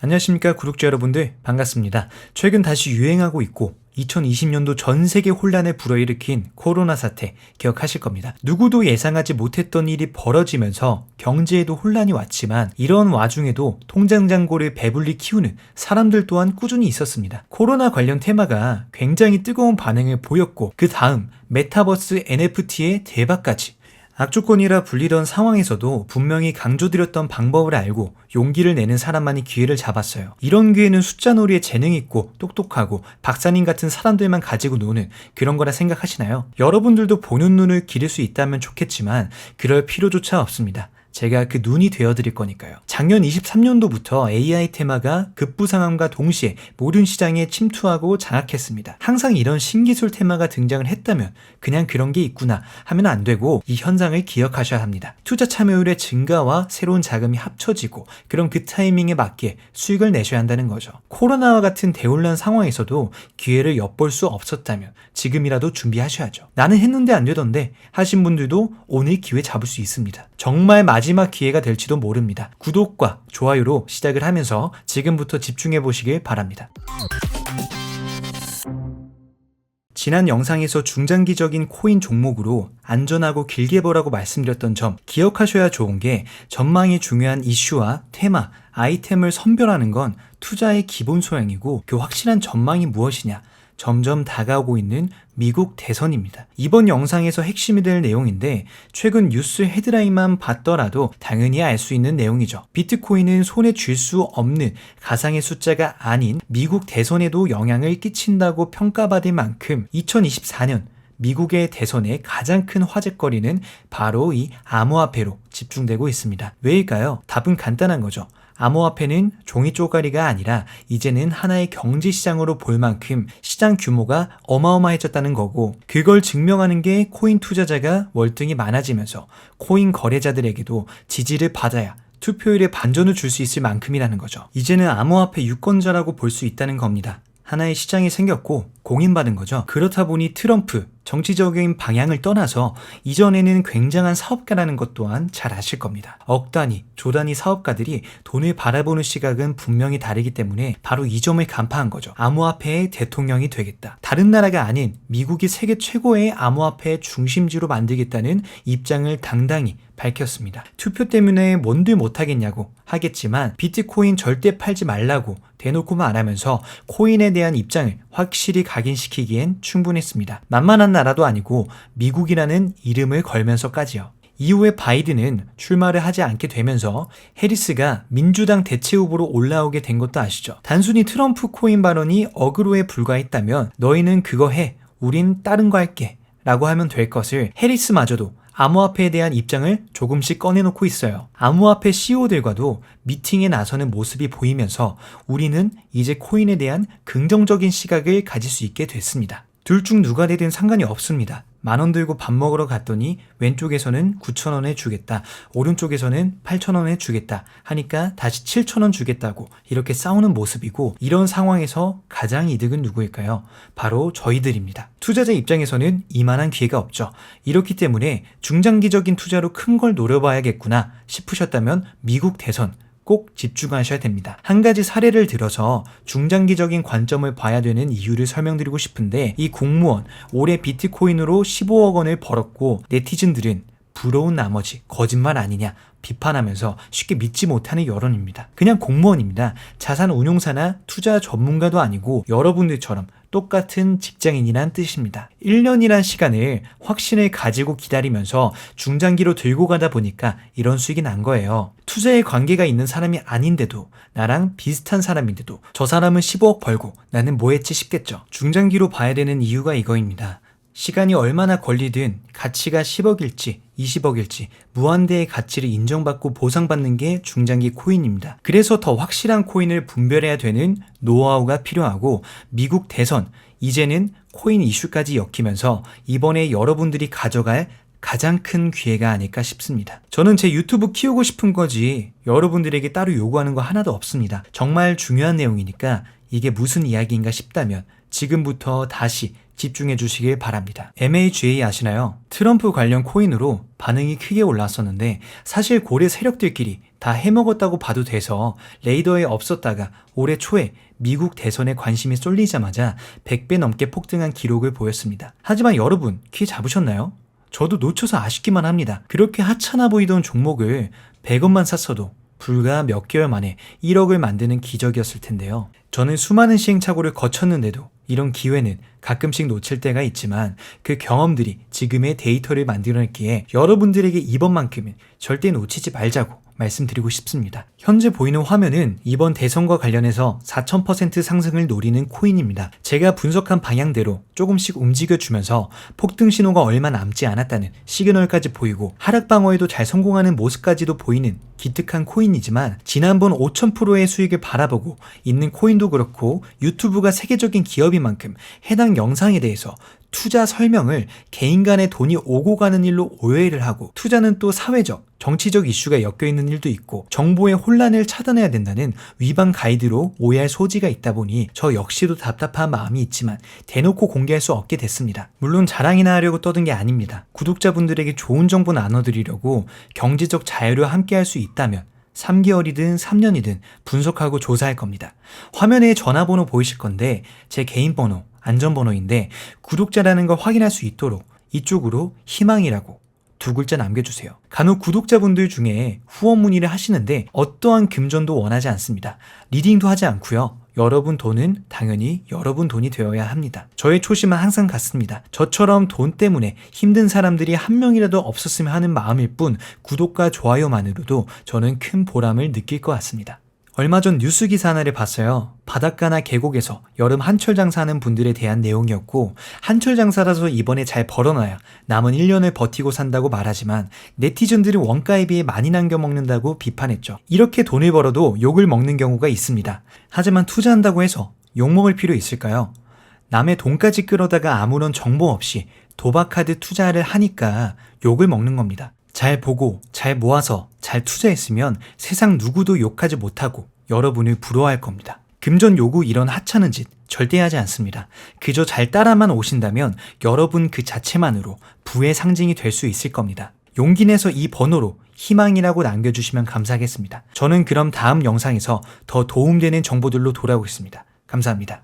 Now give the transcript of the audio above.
안녕하십니까 구독자 여러분들, 반갑습니다. 최근 다시 유행하고 있고 2020년도 전 세계 혼란을 불어일으킨 코로나 사태 기억하실 겁니다. 누구도 예상하지 못했던 일이 벌어지면서 경제에도 혼란이 왔지만 이런 와중에도 통장 잔고를 배불리 키우는 사람들 또한 꾸준히 있었습니다. 코로나 관련 테마가 굉장히 뜨거운 반응을 보였고 그 다음 메타버스 NFT의 대박까지 악조건이라 불리던 상황에서도 분명히 강조드렸던 방법을 알고 용기를 내는 사람만이 기회를 잡았어요. 이런 기회는 숫자놀이에 재능 있고 똑똑하고 박사님 같은 사람들만 가지고 노는 그런 거라 생각하시나요? 여러분들도 보는 눈을 기를 수 있다면 좋겠지만 그럴 필요조차 없습니다. 제가 그 눈이 되어드릴 거니까요. 작년 23년도부터 AI 테마가 급부상함과 동시에 모든 시장에 침투하고 장악했습니다. 항상 이런 신기술 테마가 등장을 했다면 그냥 그런 게 있구나 하면 안 되고 이 현상을 기억하셔야 합니다. 투자 참여율의 증가와 새로운 자금이 합쳐지고 그럼 그 타이밍에 맞게 수익을 내셔야 한다는 거죠. 코로나와 같은 대혼란 상황에서도 기회를 엿볼 수 없었다면 지금이라도 준비하셔야죠. 나는 했는데 안 되던데 하신 분들도 오늘 기회 잡을 수 있습니다. 정말 마지막 기회가 될지도 모릅니다. 구독과 좋아요로 시작을 하면서 지금부터 집중해 보시길 바랍니다. 지난 영상에서 중장기적인 코인 종목으로 안전하고 길게 보라고 말씀드렸던 점 기억하셔야 좋은 게 전망이 중요한 이슈와 테마, 아이템을 선별하는 건 투자의 기본 소양이고 그 확실한 전망이 무엇이냐 점점 다가오고 있는 미국 대선입니다. 이번 영상에서 핵심이 될 내용인데 최근 뉴스 헤드라인만 봤더라도 당연히 알 수 있는 내용이죠. 비트코인은 손에 쥘 수 없는 가상의 숫자가 아닌 미국 대선에도 영향을 끼친다고 평가받을 만큼 2024년 미국의 대선의 가장 큰 화제거리는 바로 이 암호화폐로 집중되고 있습니다. 왜일까요? 답은 간단한 거죠. 암호화폐는 종이 쪼가리가 아니라 이제는 하나의 경제시장으로 볼 만큼 시장 규모가 어마어마해졌다는 거고 그걸 증명하는 게 코인 투자자가 월등히 많아지면서 코인 거래자들에게도 지지를 받아야 투표율에 반전을 줄 수 있을 만큼이라는 거죠. 이제는 암호화폐 유권자라고 볼 수 있다는 겁니다. 하나의 시장이 생겼고 공인받은 거죠. 그렇다 보니 트럼프, 정치적인 방향을 떠나서 이전에는 굉장한 사업가라는 것 또한 잘 아실 겁니다. 억 단위, 조 단위 사업가들이 돈을 바라보는 시각은 분명히 다르기 때문에 바로 이 점을 간파한 거죠. 암호화폐의 대통령이 되겠다. 다른 나라가 아닌 미국이 세계 최고의 암호화폐의 중심지로 만들겠다는 입장을 당당히 밝혔습니다. 투표 때문에 뭔들 못하겠냐고 하겠지만 비트코인 절대 팔지 말라고 대놓고 말하면서 코인에 대한 입장을 확실히 각인시키기엔 충분했습니다. 만만한 나라도 아니고 미국이라는 이름을 걸면서까지요. 이후에 바이든은 출마를 하지 않게 되면서 해리스가 민주당 대체 후보로 올라오게 된 것도 아시죠? 단순히 트럼프 코인 발언이 어그로에 불과했다면 너희는 그거 해, 우린 다른 거 할게 라고 하면 될 것을 해리스마저도 암호화폐에 대한 입장을 조금씩 꺼내놓고 있어요. 암호화폐 CEO들과도 미팅에 나서는 모습이 보이면서 우리는 이제 코인에 대한 긍정적인 시각을 가질 수 있게 됐습니다. 둘 중 누가 되든 상관이 없습니다. 10,000원 들고 밥 먹으러 갔더니 왼쪽에서는 9,000원에 주겠다, 오른쪽에서는 8,000원에 주겠다 하니까 다시 7,000원 주겠다고 이렇게 싸우는 모습이고 이런 상황에서 가장 이득은 누구일까요? 바로 저희들입니다. 투자자 입장에서는 이만한 기회가 없죠. 이렇기 때문에 중장기적인 투자로 큰 걸 노려봐야겠구나 싶으셨다면 미국 대선 꼭 집중하셔야 됩니다. 한 가지 사례를 들어서 중장기적인 관점을 봐야 되는 이유를 설명드리고 싶은데 이 공무원 올해 비트코인으로 15억 원을 벌었고 네티즌들은 부러운 나머지 거짓말 아니냐 비판하면서 쉽게 믿지 못하는 여론입니다. 그냥 공무원입니다. 자산 운용사나 투자 전문가도 아니고 여러분들처럼 똑같은 직장인이란 뜻입니다. 1년이란 시간을 확신을 가지고 기다리면서 중장기로 들고 가다 보니까 이런 수익이 난 거예요. 투자에 관계가 있는 사람이 아닌데도 나랑 비슷한 사람인데도 저 사람은 15억 벌고 나는 뭐 했지 싶겠죠. 중장기로 봐야 되는 이유가 이거입니다. 시간이 얼마나 걸리든 가치가 10억일지 20억일지 무한대의 가치를 인정받고 보상받는 게 중장기 코인입니다. 그래서 더 확실한 코인을 분별해야 되는 노하우가 필요하고 미국 대선 이제는 코인 이슈까지 엮이면서 이번에 여러분들이 가져갈 가장 큰 기회가 아닐까 싶습니다. 저는 제 유튜브 키우고 싶은 거지 여러분들에게 따로 요구하는 거 하나도 없습니다. 정말 중요한 내용이니까 이게 무슨 이야기인가 싶다면 지금부터 다시 집중해 주시길 바랍니다. MAGA 아시나요? 트럼프 관련 코인으로 반응이 크게 올랐었는데 사실 고래 세력들끼리 다 해먹었다고 봐도 돼서 레이더에 없었다가 올해 초에 미국 대선에 관심이 쏠리자마자 100배 넘게 폭등한 기록을 보였습니다. 하지만 여러분, 귀 잡으셨나요? 저도 놓쳐서 아쉽기만 합니다. 그렇게 하찮아 보이던 종목을 100원만 샀어도 불과 몇 개월 만에 1억을 만드는 기적이었을 텐데요. 저는 수많은 시행착오를 거쳤는데도 이런 기회는 가끔씩 놓칠 때가 있지만 그 경험들이 지금의 데이터를 만들어냈기에 여러분들에게 이번만큼은 절대 놓치지 말자고 말씀드리고 싶습니다. 현재 보이는 화면은 이번 대선과 관련해서 4000% 상승을 노리는 코인입니다. 제가 분석한 방향대로 조금씩 움직여주면서 폭등 신호가 얼마 남지 않았다는 시그널까지 보이고 하락 방어에도 잘 성공하는 모습까지도 보이는 기특한 코인이지만 지난번 5000%의 수익을 바라보고 있는 코인도 그렇고 유튜브가 세계적인 기업인 만큼 해당 영상에 대해서 투자 설명을 개인 간의 돈이 오고 가는 일로 오해를 하고 투자는 또 사회적, 정치적 이슈가 엮여있는 일도 있고 정보의 혼란을 차단해야 된다는 위반 가이드로 오해할 소지가 있다 보니 저 역시도 답답한 마음이 있지만 대놓고 공개할 수 없게 됐습니다. 물론 자랑이나 하려고 떠든 게 아닙니다. 구독자분들에게 좋은 정보 나눠드리려고 경제적 자유를 함께할 수 있다면 3개월이든 3년이든 분석하고 조사할 겁니다. 화면에 전화번호 보이실 건데 제 개인 번호, 안전번호인데 구독자라는 걸 확인할 수 있도록 이쪽으로 희망이라고 2글자 남겨주세요. 간혹 구독자분들 중에 후원 문의를 하시는데 어떠한 금전도 원하지 않습니다. 리딩도 하지 않고요. 여러분 돈은 당연히 여러분 돈이 되어야 합니다. 저의 초심은 항상 같습니다. 저처럼 돈 때문에 힘든 사람들이 한 명이라도 없었으면 하는 마음일 뿐 구독과 좋아요만으로도 저는 큰 보람을 느낄 것 같습니다. 얼마 전 뉴스 기사 하나를 봤어요. 바닷가나 계곡에서 여름 한철 장사하는 분들에 대한 내용이었고 한철 장사라서 이번에 잘 벌어놔야 남은 1년을 버티고 산다고 말하지만 네티즌들은 원가에 비해 많이 남겨 먹는다고 비판했죠. 이렇게 돈을 벌어도 욕을 먹는 경우가 있습니다. 하지만 투자한다고 해서 욕 먹을 필요 있을까요? 남의 돈까지 끌어다가 아무런 정보 없이 도박카드 투자를 하니까 욕을 먹는 겁니다. 잘 보고 잘 모아서 잘 투자했으면 세상 누구도 욕하지 못하고 여러분을 부러워할 겁니다. 금전 요구 이런 하찮은 짓 절대 하지 않습니다. 그저 잘 따라만 오신다면 여러분 그 자체만으로 부의 상징이 될 수 있을 겁니다. 용기 내서 이 번호로 희망이라고 남겨주시면 감사하겠습니다. 저는 그럼 다음 영상에서 더 도움되는 정보들로 돌아오겠습니다. 감사합니다.